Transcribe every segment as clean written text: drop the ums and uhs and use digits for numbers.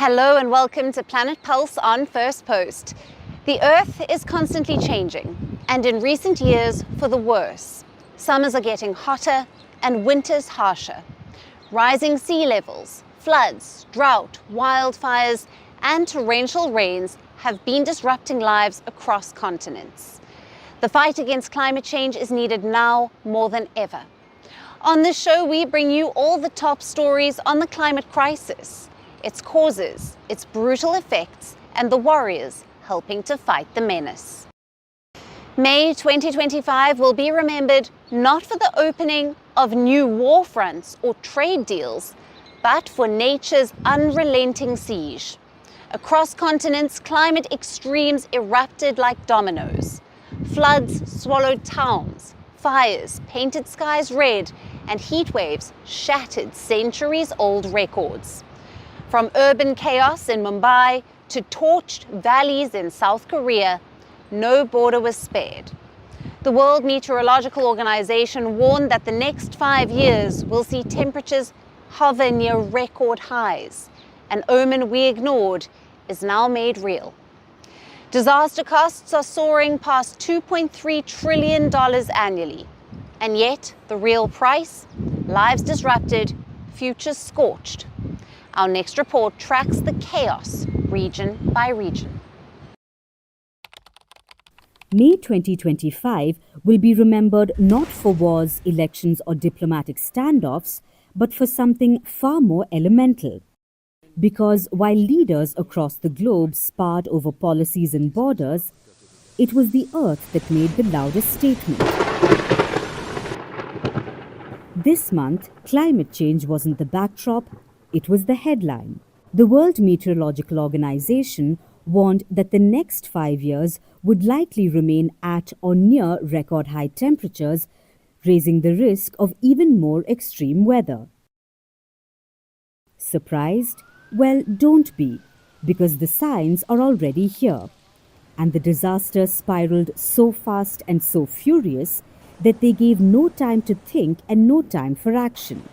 Hello and welcome to Planet Pulse on Firstpost. The Earth is constantly changing, and in recent years, for the worse. Summers are getting hotter and winters harsher. Rising sea levels, floods, drought, wildfires, and torrential rains have been disrupting lives across continents. The fight against climate change is needed now more than ever. On this show, we bring you all the top stories on the climate crisis, its causes, its brutal effects, and the warriors helping to fight the menace. May 2025 will be remembered not for the opening of new war fronts or trade deals, but for nature's unrelenting siege. Across continents, climate extremes erupted like dominoes. Floods swallowed towns, fires painted skies red, and heat waves shattered centuries-old records. From urban chaos in Mumbai to torched valleys in South Korea, no border was spared. The World Meteorological Organization warned that the next 5 years will see temperatures hover near record highs. An omen we ignored is now made real. Disaster costs are soaring past $2.3 trillion annually. And yet, the real price? Lives disrupted, futures scorched. Our next report tracks the chaos region by region. May 2025 will be remembered not for wars, elections, or diplomatic standoffs, but for something far more elemental. Because while leaders across the globe sparred over policies and borders, it was the Earth that made the loudest statement. This month, climate change wasn't the backdrop, it was the headline. The World Meteorological Organization warned that the next 5 years would likely remain at or near record high temperatures, raising the risk of even more extreme weather. Surprised? Well, don't be, because the signs are already here. And the disaster spiraled so fast and so furious that they gave no time to think and no time for action.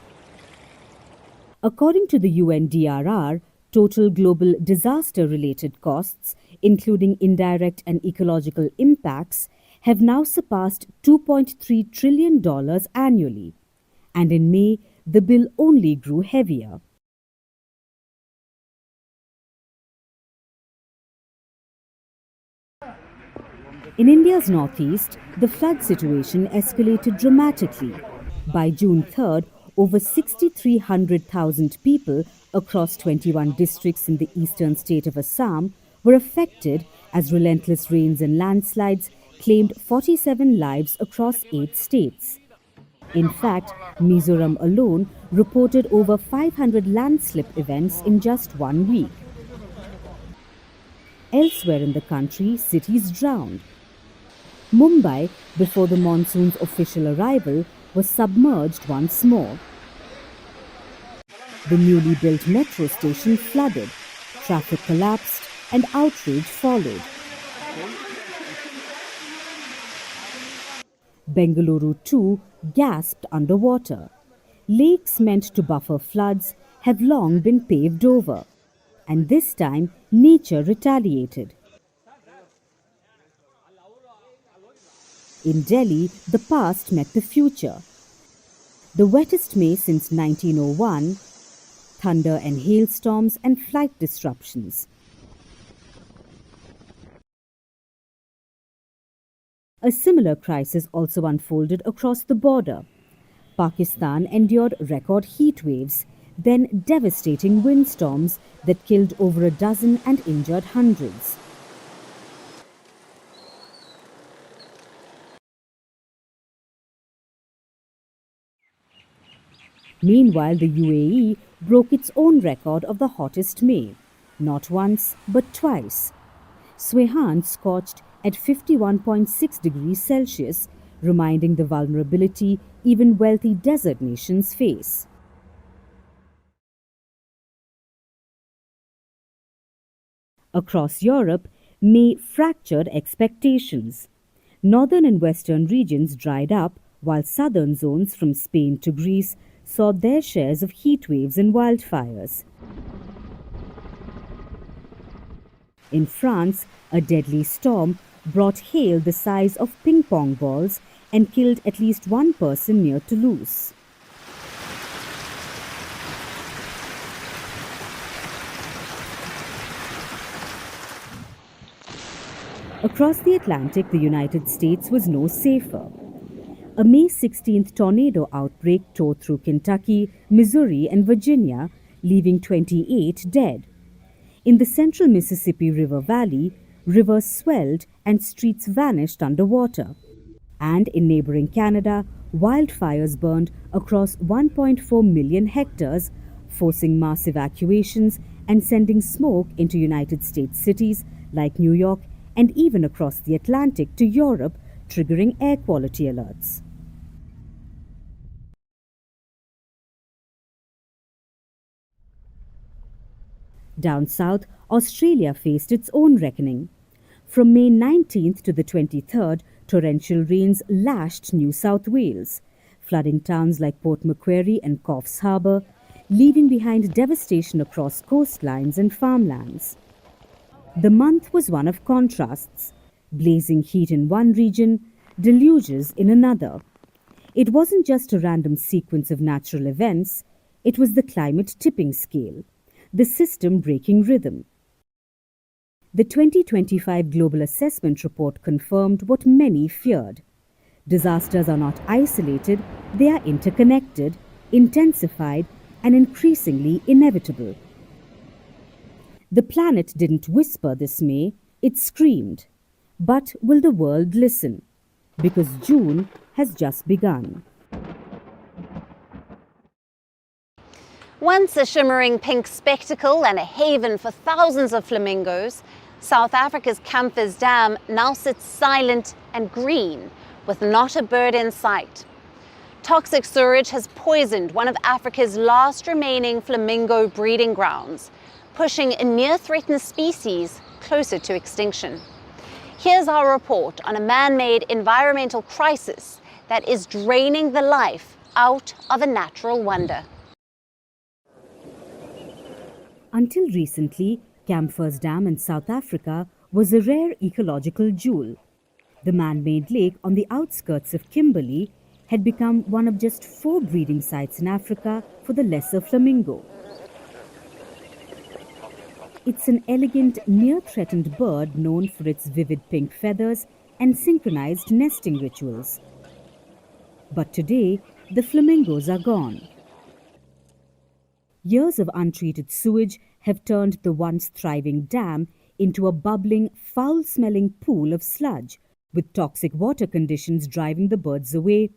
According to the UNDRR, total global disaster-related costs, including indirect and ecological impacts, have now surpassed $2.3 trillion annually. And in May, the bill only grew heavier. In India's northeast, the flood situation escalated dramatically. By June 3rd, over 6,300,000 people across 21 districts in the eastern state of Assam were affected as relentless rains and landslides claimed 47 lives across 8 states. In fact, Mizoram alone reported over 500 landslip events in just 1 week. Elsewhere in the country, cities drowned. Mumbai, before the monsoon's official arrival, was submerged once more. The newly built metro station flooded, traffic collapsed, and outrage followed. Bengaluru too gasped underwater. Lakes meant to buffer floods have long been paved over, and this time nature retaliated. In Delhi, the past met the future. The wettest May since 1901, thunder and hailstorms and flight disruptions. A similar crisis also unfolded across the border. Pakistan endured record heat waves, then devastating windstorms that killed over a dozen and injured hundreds. Meanwhile, the UAE broke its own record of the hottest May, not once but twice. Swehan scorched at 51.6 degrees Celsius, reminding the vulnerability even wealthy desert nations face. Across Europe, May fractured expectations. Northern and western regions dried up, while southern zones from Spain to Greece saw their shares of heat waves and wildfires. In France, a deadly storm brought hail the size of ping pong balls and killed at least one person near Toulouse. Across the Atlantic, the United States was no safer. A May 16th tornado outbreak tore through Kentucky, Missouri, and Virginia, leaving 28 dead. In the central Mississippi River Valley, rivers swelled and streets vanished underwater. And in neighboring Canada, wildfires burned across 1.4 million hectares, forcing mass evacuations and sending smoke into United States cities like New York and even across the Atlantic to Europe, triggering air quality alerts. Down south, Australia faced its own reckoning. From May 19th to the 23rd, torrential rains lashed New South Wales, flooding towns like Port Macquarie and Coffs Harbour, leaving behind devastation across coastlines and farmlands. The month was one of contrasts: blazing heat in one region, deluges in another. It wasn't just a random sequence of natural events, it was the climate tipping scale, the system breaking rhythm. The 2025 Global Assessment Report confirmed what many feared. Disasters are not isolated, they are interconnected, intensified, and increasingly inevitable. The planet didn't whisper this May, it screamed. But will the world listen? Because June has just begun. Once a shimmering pink spectacle and a haven for thousands of flamingos, South Africa's Camphors Dam now sits silent and green, with not a bird in sight. Toxic sewage has poisoned one of Africa's last remaining flamingo breeding grounds, pushing a near-threatened species closer to extinction. Here's our report on a man-made environmental crisis that is draining the life out of a natural wonder. Until recently, Camphors Dam in South Africa was a rare ecological jewel. The man-made lake on the outskirts of Kimberley had become one of just 4 breeding sites in Africa for the lesser flamingo. It's an elegant, near-threatened bird known for its vivid pink feathers and synchronized nesting rituals. But today, the flamingos are gone. Years of untreated sewage have turned the once thriving dam into a bubbling, foul-smelling pool of sludge. With toxic water conditions driving the birds away,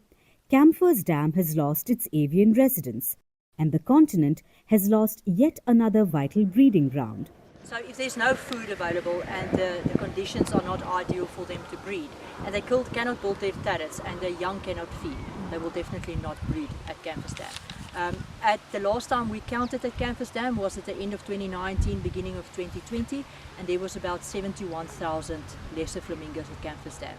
Camphors Dam has lost its avian residents, and the continent has lost yet another vital breeding ground. So if there's no food available and the conditions are not ideal for them to breed, and they cannot build their turrets and the young cannot feed, they will definitely not breed at Camphors Dam. At the last time we counted at Camphors Dam was at the end of 2019, beginning of 2020, and there was about 71,000 lesser flamingos at Camphors Dam.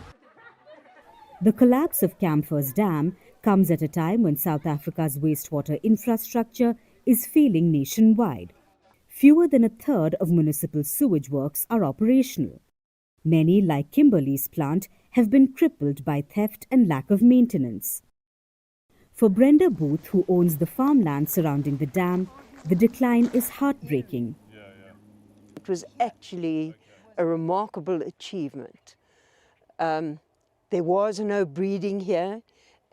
The collapse of Camphors Dam comes at a time when South Africa's wastewater infrastructure is failing nationwide. Fewer than a third of municipal sewage works are operational. Many, like Kimberley's plant, have been crippled by theft and lack of maintenance. For Brenda Booth, who owns the farmland surrounding the dam, the decline is heartbreaking. It was actually a remarkable achievement. There was no breeding here,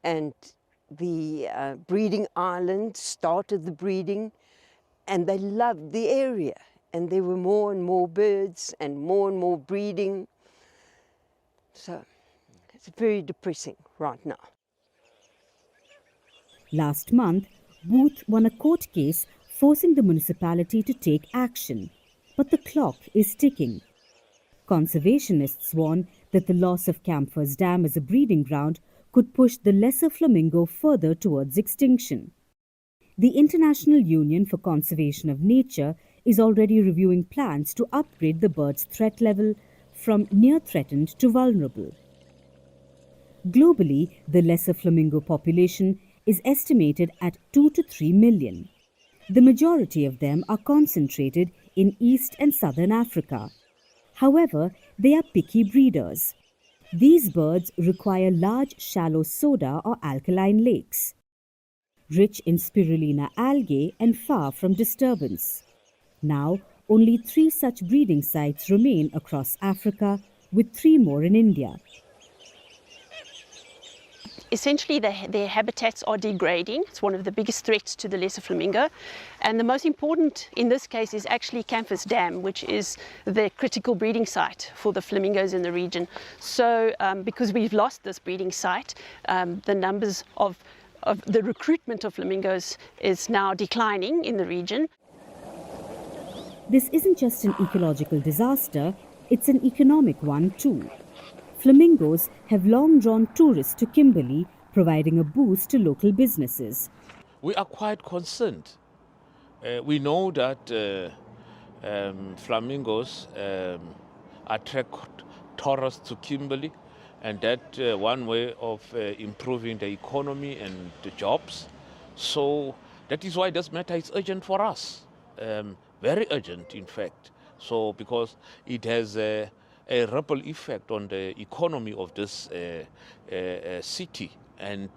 and the breeding island started the breeding, and they loved the area, and there were more and more birds and more breeding. So it's very depressing right now. Last month, Booth won a court case forcing the municipality to take action. But the clock is ticking. Conservationists warn that the loss of Camphors Dam as a breeding ground could push the lesser flamingo further towards extinction. The International Union for Conservation of Nature is already reviewing plans to upgrade the bird's threat level from near-threatened to vulnerable. Globally, the lesser flamingo population is estimated at 2 to 3 million. The majority of them are concentrated in East and Southern Africa. However, they are picky breeders. These birds require large shallow soda or alkaline lakes, rich in spirulina algae and far from disturbance. Now, only 3 such breeding sites remain across Africa, with 3 more in India. Essentially, their habitats are degrading. It's one of the biggest threats to the lesser flamingo. And the most important in this case is actually Campus Dam, which is the critical breeding site for the flamingos in the region. So because we've lost this breeding site, the numbers of the recruitment of flamingos is now declining in the region. This isn't just an ecological disaster, it's an economic one too. Flamingos have long drawn tourists to Kimberley, providing a boost to local businesses. We are quite concerned. We know that flamingos attract tourists to Kimberley, and that one way of improving the economy and the jobs. So that is why this matter is urgent for us, very urgent in fact. So because it has a ripple effect on the economy of this city, and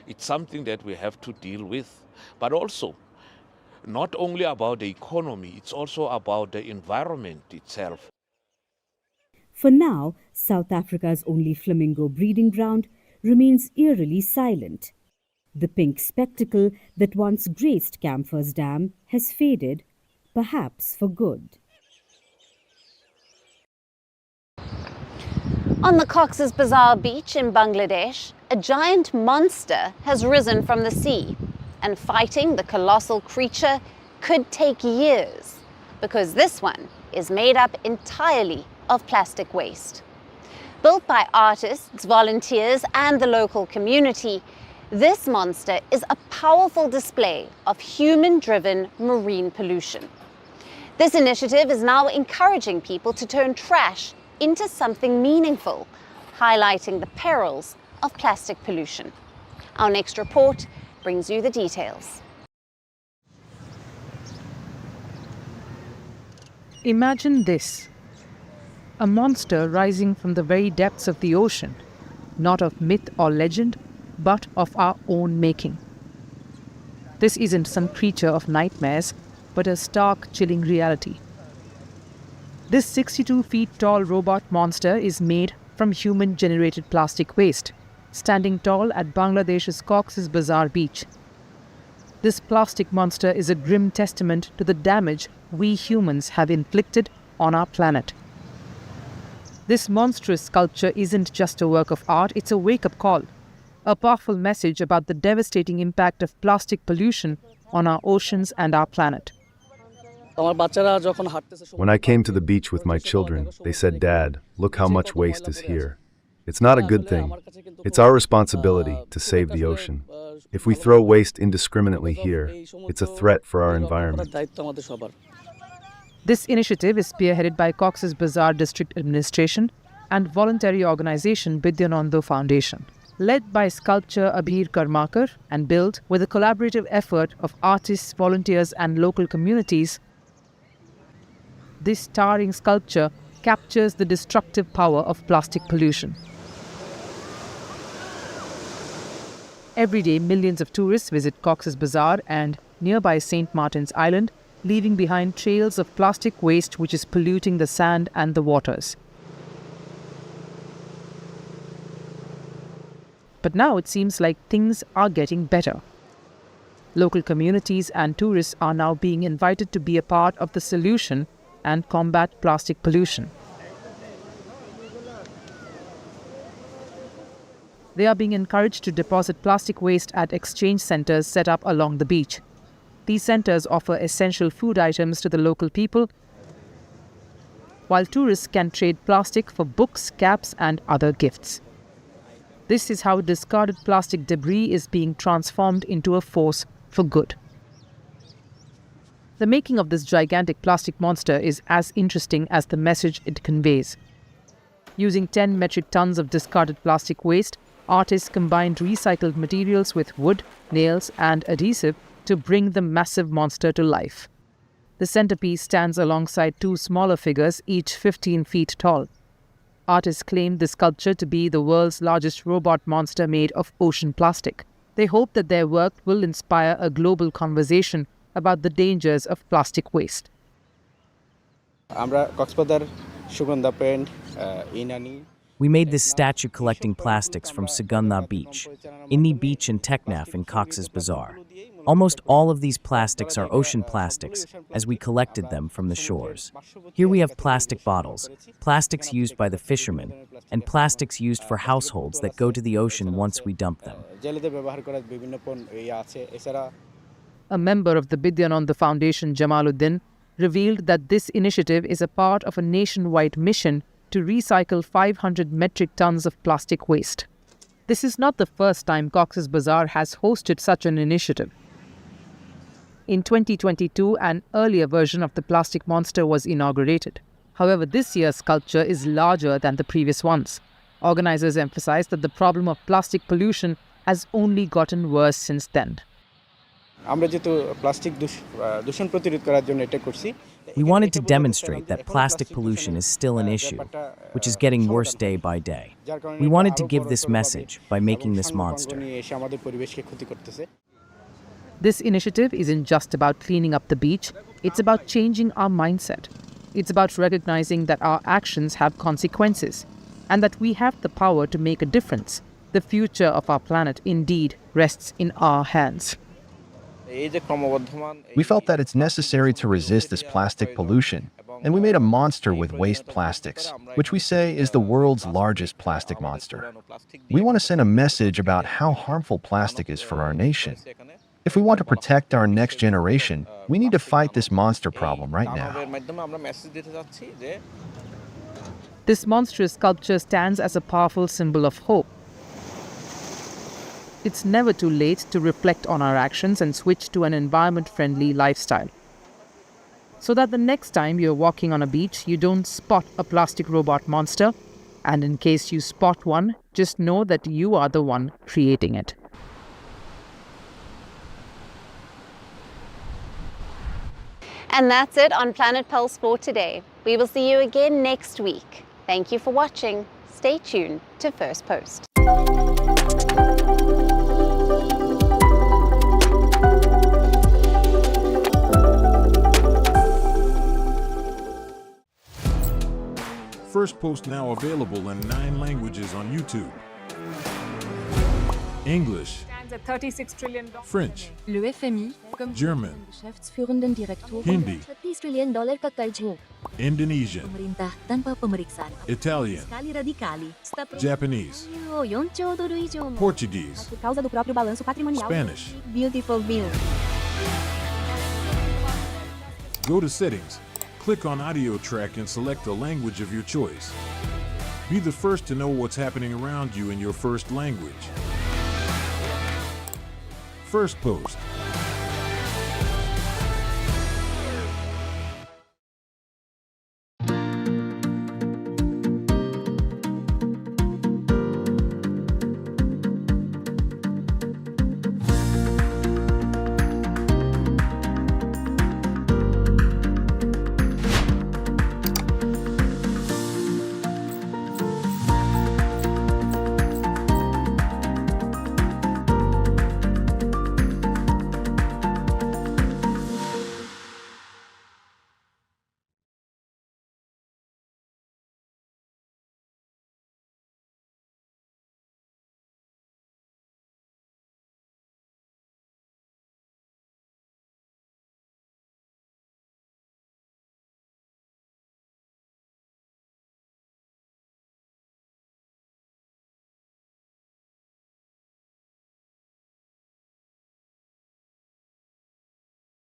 it's something that we have to deal with. But also, not only about the economy, it's also about the environment itself. For now, South Africa's only flamingo breeding ground remains eerily silent. The pink spectacle that once graced Campus Dam has faded, perhaps for good. On the Cox's Bazar beach in Bangladesh, a giant monster has risen from the sea, and fighting the colossal creature could take years, because this one is made up entirely of plastic waste. Built by artists, volunteers, and the local community, this monster is a powerful display of human-driven marine pollution. This initiative is now encouraging people to turn trash into something meaningful, highlighting the perils of plastic pollution. Our next report brings you the details. Imagine this: a monster rising from the very depths of the ocean, not of myth or legend, but of our own making. This isn't some creature of nightmares, but a stark, chilling reality. This 62 feet tall robot monster is made from human-generated plastic waste, standing tall at Bangladesh's Cox's Bazar beach. This plastic monster is a grim testament to the damage we humans have inflicted on our planet. This monstrous sculpture isn't just a work of art, it's a wake-up call, a powerful message about the devastating impact of plastic pollution on our oceans and our planet. When I came to the beach with my children, they said, "Dad, look how much waste is here." It's not a good thing. It's our responsibility to save the ocean. If we throw waste indiscriminately here, it's a threat for our environment. This initiative is spearheaded by Cox's Bazar District Administration and voluntary organization Vidyananda Foundation. Led by sculptor Abhir Karmakar and built with a collaborative effort of artists, volunteers and local communities, this towering sculpture captures the destructive power of plastic pollution. Every day, millions of tourists visit Cox's Bazar and nearby St. Martin's Island, leaving behind trails of plastic waste which is polluting the sand and the waters. But now it seems like things are getting better. Local communities and tourists are now being invited to be a part of the solution and combat plastic pollution. They are being encouraged to deposit plastic waste at exchange centers set up along the beach. These centers offer essential food items to the local people, while tourists can trade plastic for books, caps, and other gifts. This is how discarded plastic debris is being transformed into a force for good. The making of this gigantic plastic monster is as interesting as the message it conveys. Using 10 metric tons of discarded plastic waste, artists combined recycled materials with wood, nails, and adhesive to bring the massive monster to life. The centerpiece stands alongside two smaller figures, each 15 feet tall. Artists claim the sculpture to be the world's largest robot monster made of ocean plastic. They hope that their work will inspire a global conversation about the dangers of plastic waste. We made this statue collecting plastics from Sugandha Beach, Inni Beach and Teknaf in Cox's Bazar. Almost all of these plastics are ocean plastics, as we collected them from the shores. Here we have plastic bottles, plastics used by the fishermen, and plastics used for households that go to the ocean once we dump them. A member of the Bidyananda Foundation, Jamaluddin, revealed that this initiative is a part of a nationwide mission to recycle 500 metric tons of plastic waste. This is not the first time Cox's Bazar has hosted such an initiative. In 2022, an earlier version of the plastic monster was inaugurated. However, this year's sculpture is larger than the previous ones. Organizers emphasize that the problem of plastic pollution has only gotten worse since then. We wanted to demonstrate that plastic pollution is still an issue, which is getting worse day by day. We wanted to give this message by making this monster. This initiative isn't just about cleaning up the beach, it's about changing our mindset. It's about recognizing that our actions have consequences and that we have the power to make a difference. The future of our planet indeed rests in our hands. We felt that it's necessary to resist this plastic pollution, and we made a monster with waste plastics, which we say is the world's largest plastic monster. We want to send a message about how harmful plastic is for our nation. If we want to protect our next generation, we need to fight this monster problem right now. This monstrous sculpture stands as a powerful symbol of hope. It's never too late to reflect on our actions and switch to an environment-friendly lifestyle. So that the next time you're walking on a beach, you don't spot a plastic robot monster. And in case you spot one, just know that you are the one creating it. And that's it on Planet Pulse for today. We will see you again next week. Thank you for watching. Stay tuned to First Post. Firstpost now available in 9 languages on YouTube. English, at $36 trillion. French, Le FMI, comme German, geschäftsführenden Direktor, Hindi, $30 trillion ka kaljo. Indonesian, Pemerintah tanpa pemeriksaan. Italian, Sekali radikali. Japanese, $1 Portuguese, por causa do próprio balanço patrimonial. Spanish. Beautiful bill. Go to Settings, click on Audio Track and select a language of your choice. Be the first to know what's happening around you in your first language. Firstpost.